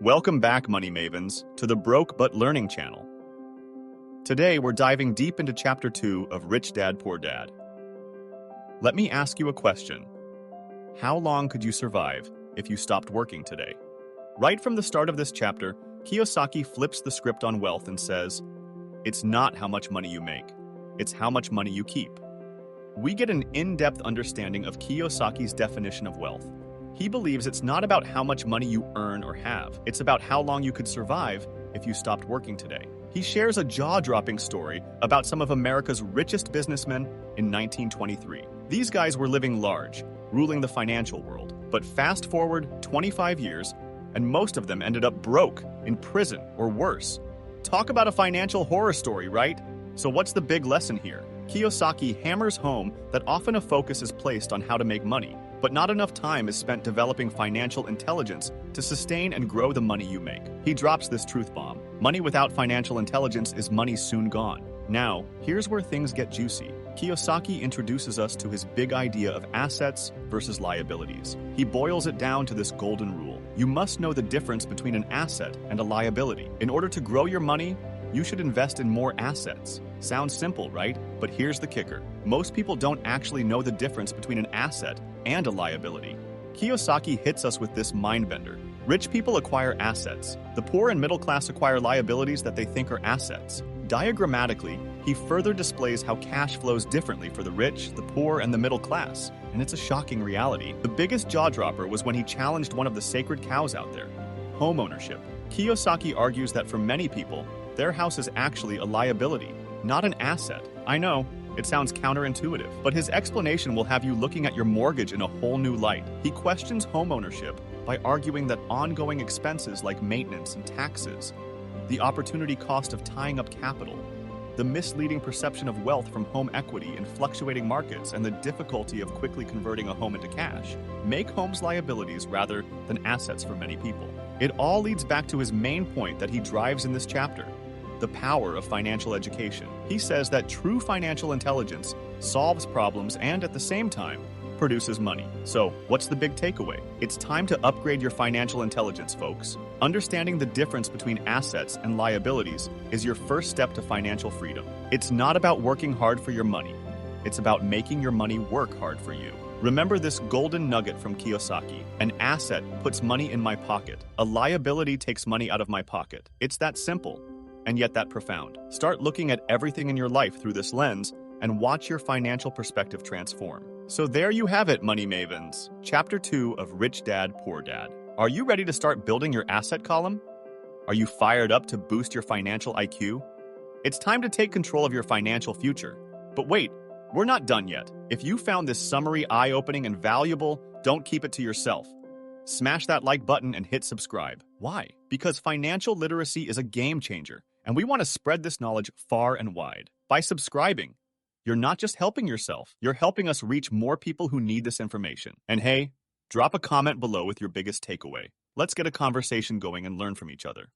Welcome back, Money Mavens, to the Broke But Learning channel. Today, we're diving deep into Chapter 2 of Rich Dad, Poor Dad. Let me ask you a question. How long could you survive if you stopped working today? Right from the start of this chapter, Kiyosaki flips the script on wealth and says, it's not how much money you make, it's how much money you keep. We get an in-depth understanding of Kiyosaki's definition of wealth. He believes it's not about how much money you earn or have, it's about how long you could survive if you stopped working today. He shares a jaw-dropping story about some of America's richest businessmen in 1923. These guys were living large, ruling the financial world. But fast forward 25 years, and most of them ended up broke, in prison, or worse. Talk about a financial horror story, right? So what's the big lesson here? Kiyosaki hammers home that often a focus is placed on how to make money, but not enough time is spent developing financial intelligence to sustain and grow the money you make. He drops this truth bomb. Money without financial intelligence is money soon gone. Now, here's where things get juicy. Kiyosaki introduces us to his big idea of assets versus liabilities. He boils it down to this golden rule. You must know the difference between an asset and a liability. In order to grow your money, you should invest in more assets. Sounds simple, right? But here's the kicker. Most people don't actually know the difference between an asset and a liability. Kiyosaki hits us with this mind-bender. Rich people acquire assets. The poor and middle class acquire liabilities that they think are assets. Diagrammatically, he further displays how cash flows differently for the rich, the poor, and the middle class. And it's a shocking reality. The biggest jaw-dropper was when he challenged one of the sacred cows out there, home ownership. Kiyosaki argues that for many people, their house is actually a liability, not an asset. I know, it sounds counterintuitive, but his explanation will have you looking at your mortgage in a whole new light. He questions homeownership by arguing that ongoing expenses like maintenance and taxes, the opportunity cost of tying up capital, the misleading perception of wealth from home equity in fluctuating markets, and the difficulty of quickly converting a home into cash make homes liabilities rather than assets for many people. It all leads back to his main point that he drives in this chapter: the power of financial education. He says that true financial intelligence solves problems and, at the same time, produces money. So, what's the big takeaway? It's time to upgrade your financial intelligence, folks. Understanding the difference between assets and liabilities is your first step to financial freedom. It's not about working hard for your money. It's about making your money work hard for you. Remember this golden nugget from Kiyosaki. An asset puts money in my pocket. A liability takes money out of my pocket. It's that simple, and yet that profound. Start looking at everything in your life through this lens and watch your financial perspective transform. So there you have it, Money Mavens. Chapter 2 of Rich Dad, Poor Dad. Are you ready to start building your asset column? Are you fired up to boost your financial IQ? It's time to take control of your financial future. But wait, we're not done yet. If you found this summary eye-opening and valuable, don't keep it to yourself. Smash that like button and hit subscribe. Why? Because financial literacy is a game changer, and we want to spread this knowledge far and wide. By subscribing, you're not just helping yourself, you're helping us reach more people who need this information. And hey, drop a comment below with your biggest takeaway. Let's get a conversation going and learn from each other.